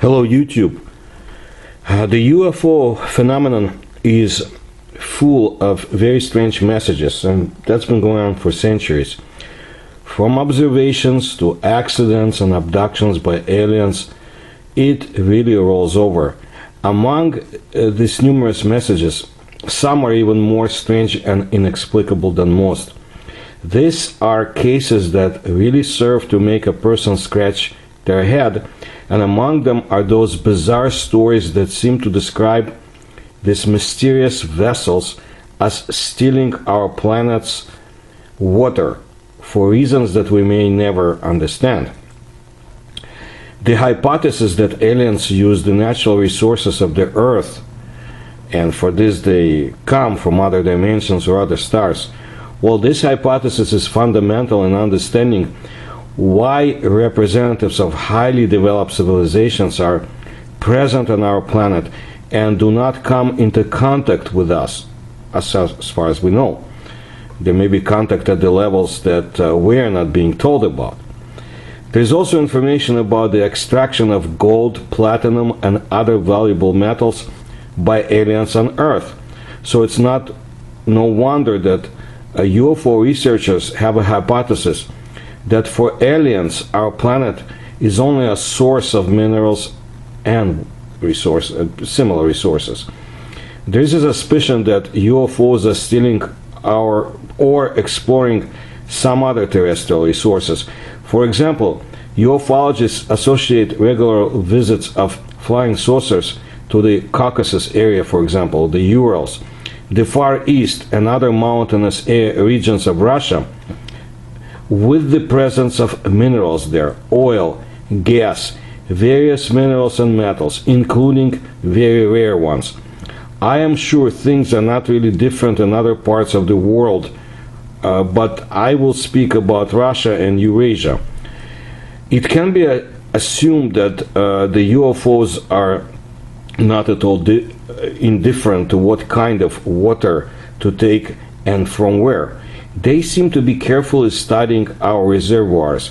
Hello YouTube. The UFO phenomenon is full of very strange messages, and that's been going on for centuries. From observations to accidents and abductions by aliens, it really rolls over. Among these numerous messages, some are even more strange and inexplicable than most. These are cases that really serve to make a person scratch their head, and among them are those bizarre stories that seem to describe these mysterious vessels as stealing our planet's water for reasons that we may never understand. The hypothesis that aliens use the natural resources of the Earth, and for this they come from other dimensions or other stars, well, this hypothesis is fundamental in understanding why representatives of highly developed civilizations are present on our planet and do not come into contact with us, as far as we know. There may be contact at the levels that we are not being told about. There's also information about the extraction of gold, platinum, and other valuable metals by aliens on Earth. So it's no wonder that UFO researchers have a hypothesis that for aliens, our planet is only a source of minerals and similar resources. There is a suspicion that UFOs are stealing or exploring some other terrestrial resources. For example, ufologists associate regular visits of flying saucers to the Caucasus area, for example, the Urals, the Far East, and other mountainous regions of Russia, with the presence of minerals there, oil, gas, various minerals and metals, including very rare ones. I am sure things are not really different in other parts of the world, but I will speak about Russia and Eurasia. It can be assumed that the UFOs are not at all indifferent to what kind of water to take and from where. They seem to be carefully studying our reservoirs.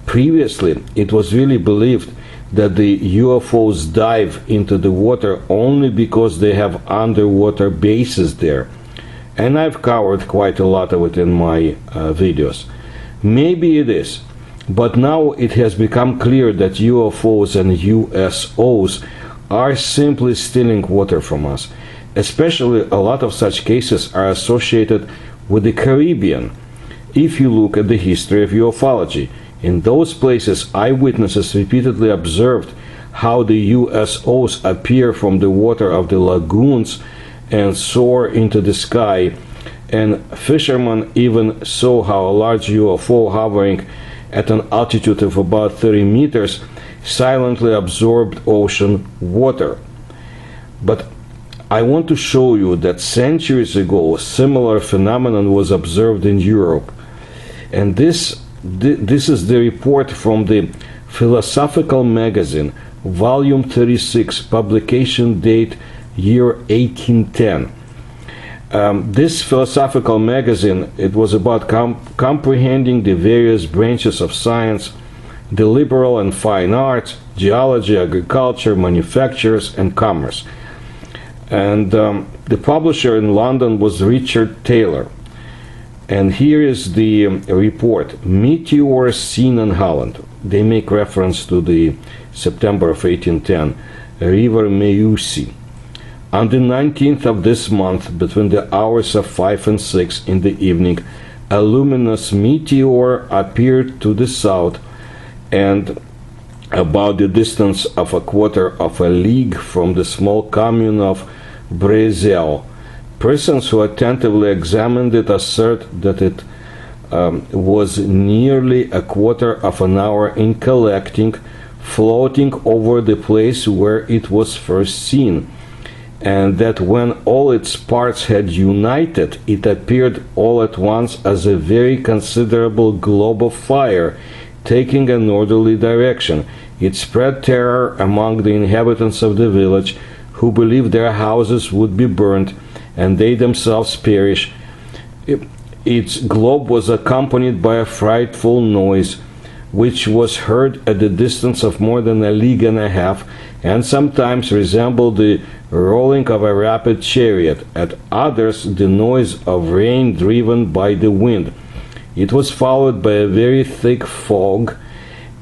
Previously, it was really believed that the UFOs dive into the water only because they have underwater bases there. And I've covered quite a lot of it in my videos. Maybe it is, but now it has become clear that UFOs and USOs are simply stealing water from us. Especially a lot of such cases are associated with the Caribbean. If you look at the history of ufology, in those places eyewitnesses repeatedly observed how the USOs appear from the water of the lagoons and soar into the sky, and fishermen even saw how a large UFO hovering at an altitude of about 30 meters silently absorbed ocean water. But I want to show you that centuries ago a similar phenomenon was observed in Europe. And this is the report from the Philosophical Magazine, volume 36, publication date year 1810. This philosophical magazine, it was about comprehending the various branches of science, the liberal and fine arts, geology, agriculture, manufactures, and commerce. And the publisher in London was Richard Taylor. And here is the report: Meteors seen in Holland. They make reference to the September of 1810, River Meuse. On the 19th of this month, between the hours of 5 and 6 in the evening, a luminous meteor appeared to the south and about the distance of a quarter of a league from the small commune of Brezel. Persons who attentively examined it assert that it was nearly a quarter of an hour in collecting, floating over the place where it was first seen, and that when all its parts had united, it appeared all at once as a very considerable globe of fire, taking a northerly direction. It spread terror among the inhabitants of the village, who believed their houses would be burned and they themselves perish. Its globe was accompanied by a frightful noise, which was heard at the distance of more than a league and a half, and sometimes resembled the rolling of a rapid chariot, at others the noise of rain driven by the wind. It was followed by a very thick fog,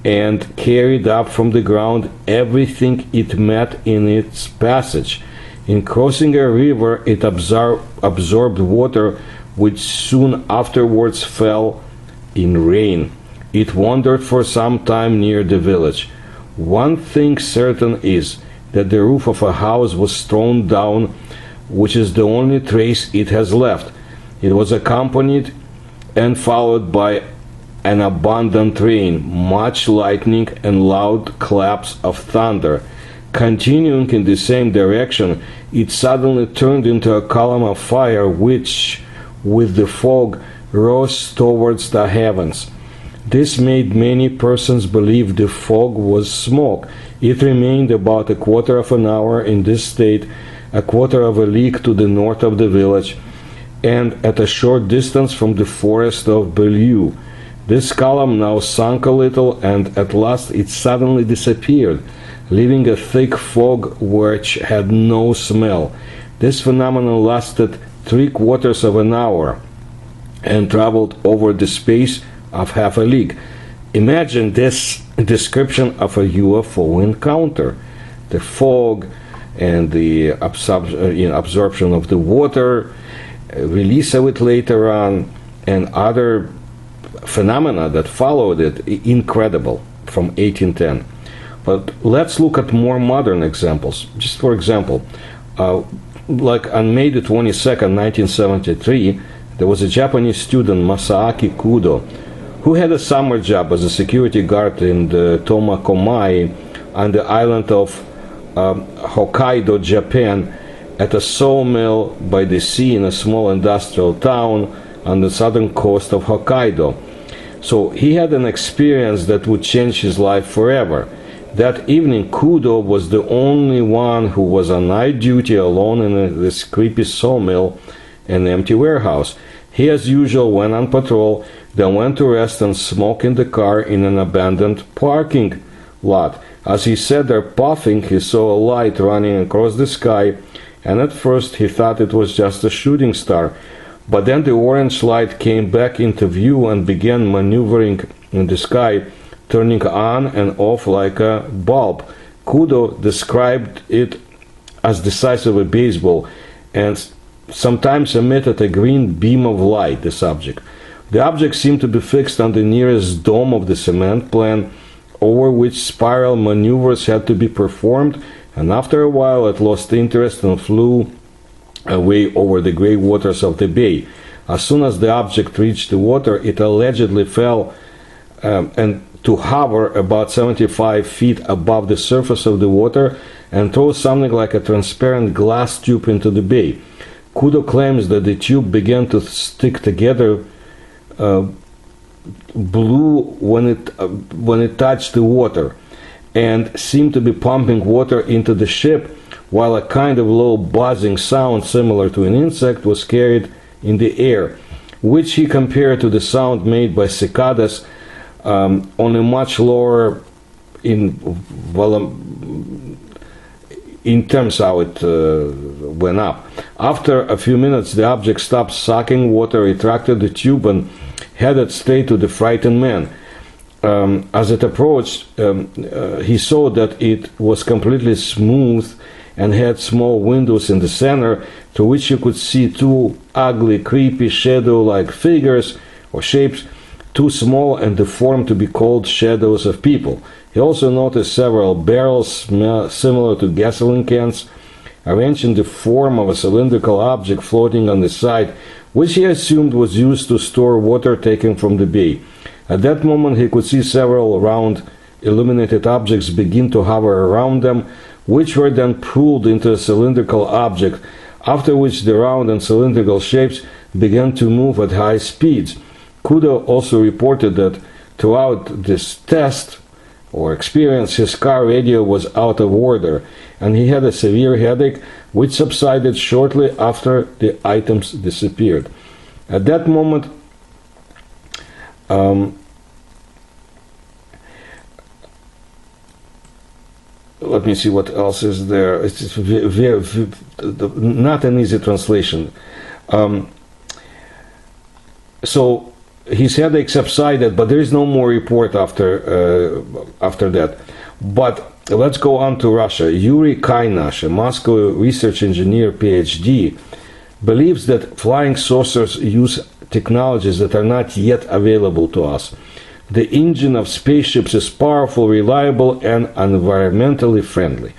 and carried up from the ground everything it met in its passage. In crossing a river, it absorbed water, which soon afterwards fell in rain. It wandered for some time near the village. One thing certain is that the roof of a house was thrown down, which is the only trace it has left. It was accompanied and followed by an abundant rain, much lightning, and loud claps of thunder. Continuing in the same direction, it suddenly turned into a column of fire which, with the fog, rose towards the heavens. This made many persons believe the fog was smoke. It remained about a quarter of an hour in this state, a quarter of a league to the north of the village, and at a short distance from the forest of Belleau. This column now sunk a little, and at last it suddenly disappeared, leaving a thick fog which had no smell. This phenomenon lasted 3/4 of an hour, and traveled over the space of half a league. Imagine this description of a UFO encounter. The fog and the absorption of the water, release of it later on, and other phenomena that followed it. Incredible, from 1810. But let's look at more modern examples. Just for example, like on May the 22nd, 1973, there was a Japanese student, Masaaki Kudo, who had a summer job as a security guard in the Tomakomai on the island of Hokkaido, Japan, at a sawmill by the sea in a small industrial town on the southern coast of Hokkaido. So he had an experience that would change his life forever. That evening, Kudo was the only one who was on night duty alone in this creepy sawmill and empty warehouse. He, as usual, went on patrol, then went to rest and smoke in the car in an abandoned parking lot. As he sat there puffing, he saw a light running across the sky, and at first he thought it was just a shooting star. But then the orange light came back into view and began maneuvering in the sky, turning on and off like a bulb. Kudo described it as the size of a baseball, and sometimes emitted a green beam of light, this object. The object seemed to be fixed on the nearest dome of the cement plant, over which spiral maneuvers had to be performed, and after a while it lost interest and flew away over the gray waters of the bay. As soon as the object reached the water, it allegedly fell and to hover about 75 feet above the surface of the water and throw something like a transparent glass tube into the bay. Kudo claims that the tube began to stick together, blue when it touched the water, and seemed to be pumping water into the ship, while a kind of low buzzing sound similar to an insect was carried in the air, which he compared to the sound made by cicadas on a much lower in terms how it went up. After a few minutes, the object stopped sucking water, retracted the tube, and headed straight to the frightened man. As it approached, he saw that it was completely smooth and had small windows in the center, through which you could see two ugly, creepy, shadow-like figures or shapes, too small and deformed to be called shadows of people. He also noticed several barrels similar to gasoline cans, arranged in the form of a cylindrical object floating on the side, which he assumed was used to store water taken from the bay. At that moment he could see several round illuminated objects begin to hover around them, which were then pulled into a cylindrical object, after which the round and cylindrical shapes began to move at high speeds. Kudo also reported that throughout this test or experience, his car radio was out of order, and he had a severe headache, which subsided shortly after the items disappeared. At that moment, let me see what else is there. It's just not an easy translation. So his headache subsided, but there is no more report after that. But let's go on to Russia. Yuri Kaynash, a Moscow research engineer, PhD, believes that flying saucers use technologies that are not yet available to us. The engine of spaceships is powerful, reliable, and environmentally friendly.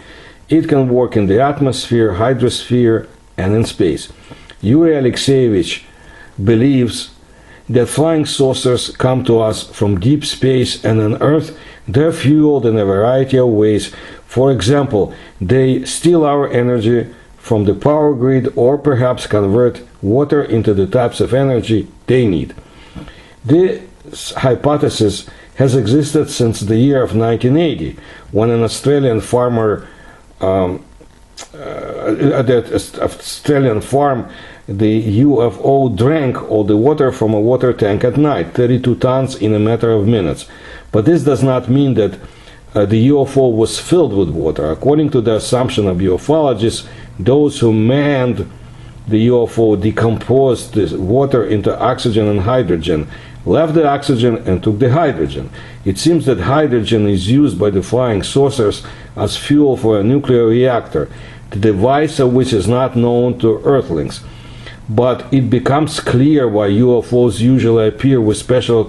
It can work in the atmosphere, hydrosphere, and in space. Yuri Alexeyevich believes that flying saucers come to us from deep space, and on Earth they're fueled in a variety of ways. For example, they steal our energy from the power grid, or perhaps convert water into the types of energy they need. This hypothesis has existed since the year of 1980, when an Australian farmer at the Australian farm, the UFO drank all the water from a water tank at night, 32 tons in a matter of minutes. But this does not mean that the UFO was filled with water. According to the assumption of ufologists, those who manned the UFO decomposed the water into oxygen and hydrogen, left the oxygen and took the hydrogen. It seems that hydrogen is used by the flying saucers as fuel for a nuclear reactor, the device of which is not known to Earthlings. But it becomes clear why UFOs usually appear with special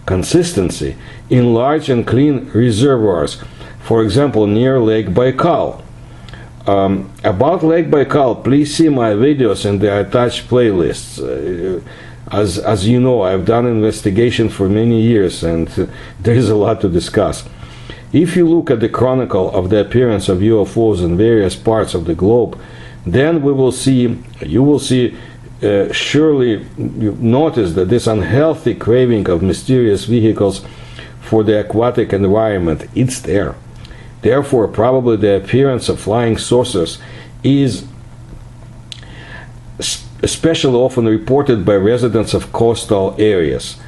consistency in large and clean reservoirs, for example, near Lake Baikal. About Lake Baikal, please see my videos in the attached playlists. As you know, I've done investigation for many years, and there is a lot to discuss. If you look at the chronicle of the appearance of UFOs in various parts of the globe, then you will see, surely you notice that this unhealthy craving of mysterious vehicles for the aquatic environment, it's there. Therefore, probably the appearance of flying saucers is especially often reported by residents of coastal areas.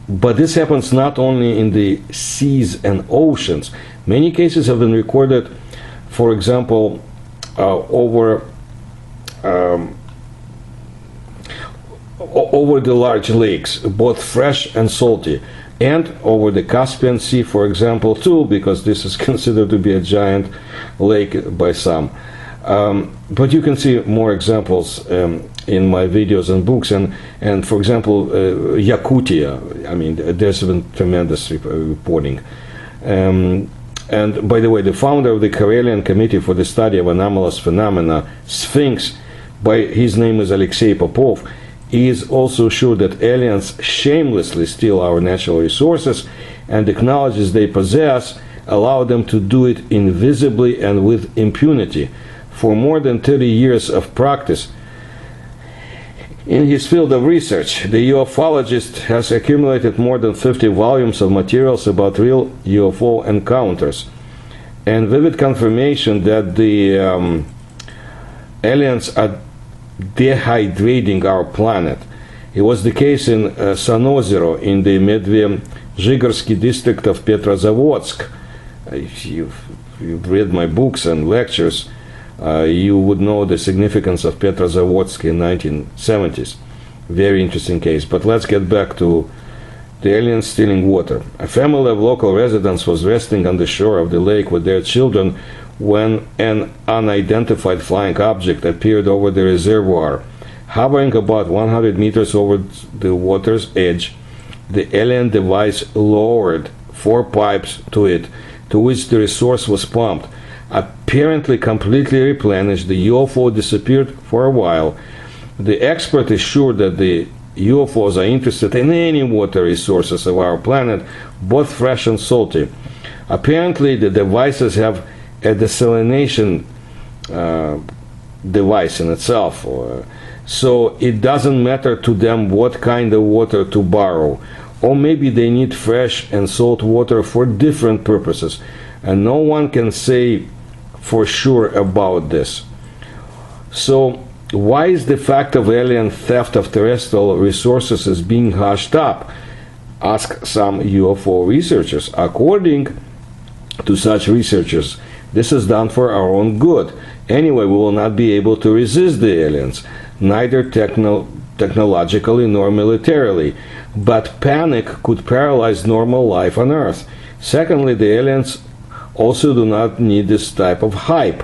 But this happens not only in the seas and oceans. Many cases have been recorded, for example, over the large lakes, both fresh and salty, and over the Caspian Sea, for example, too, because this is considered to be a giant lake by some. But you can see more examples in my videos and books, and for example, Yakutia. I mean, there's been tremendous reporting. And by the way, the founder of the Karelian Committee for the Study of Anomalous Phenomena, Sphinx, his name is Alexei Popov, is also sure that aliens shamelessly steal our natural resources, and the technologies they possess allow them to do it invisibly and with impunity. For more than 30 years of practice in his field of research, the ufologist has accumulated more than 50 volumes of materials about real UFO encounters and vivid confirmation that the aliens are dehydrating our planet. It was the case in Sanozero in the Medvedezhigorsky district of Petrozavodsk. If you've read my books and lectures, you would know the significance of Petrozavodsk in 1970s. Very interesting case. But let's get back to the aliens stealing water. A family of local residents was resting on the shore of the lake with their children when an unidentified flying object appeared over the reservoir. Hovering about 100 meters over the water's edge, the alien device lowered 4 pipes to it, to which the resource was pumped. Apparently completely replenished, the UFO disappeared for a while. The expert is sure that the UFOs are interested in any water resources of our planet, both fresh and salty. Apparently the devices have a desalination device in itself, so it doesn't matter to them what kind of water to borrow. Or maybe they need fresh and salt water for different purposes, and no one can say for sure about this. So why is the fact of alien theft of terrestrial resources is being hushed up? Ask some UFO researchers. According to such researchers. This is done for our own good. Anyway, we will not be able to resist the aliens, neither technologically nor militarily. But panic could paralyze normal life on Earth. Secondly, the aliens also do not need this type of hype.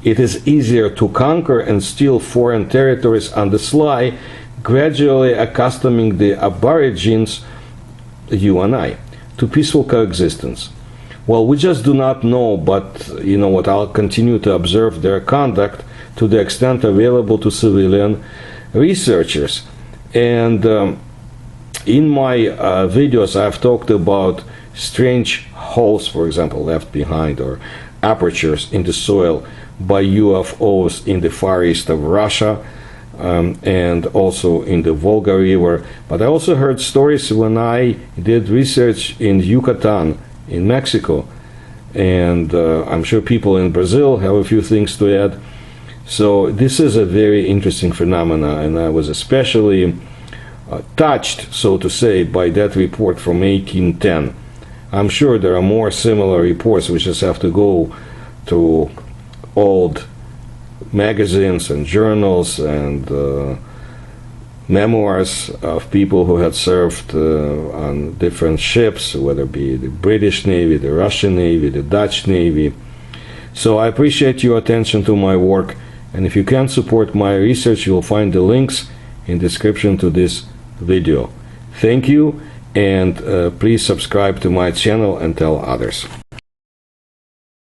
It is easier to conquer and steal foreign territories on the sly, gradually accustoming the aborigines, you and I, to peaceful coexistence. Well, we just do not know, but you know what, I'll continue to observe their conduct to the extent available to civilian researchers. And in my videos, I've talked about strange holes, for example, left behind, or apertures in the soil by UFOs in the far east of Russia, and also in the Volga River. But I also heard stories when I did research in Yucatan, in Mexico, and I'm sure people in Brazil have a few things to add. So this is a very interesting phenomena, and I was especially touched, so to say, by that report from 1810. I'm sure there are more similar reports. We just have to go to old magazines and journals and memoirs of people who had served on different ships, whether it be the British Navy, the Russian Navy, the Dutch Navy. So I appreciate your attention to my work, and if you can support my research, you'll find the links in the description to this video. Thank you, and please subscribe to my channel and tell others.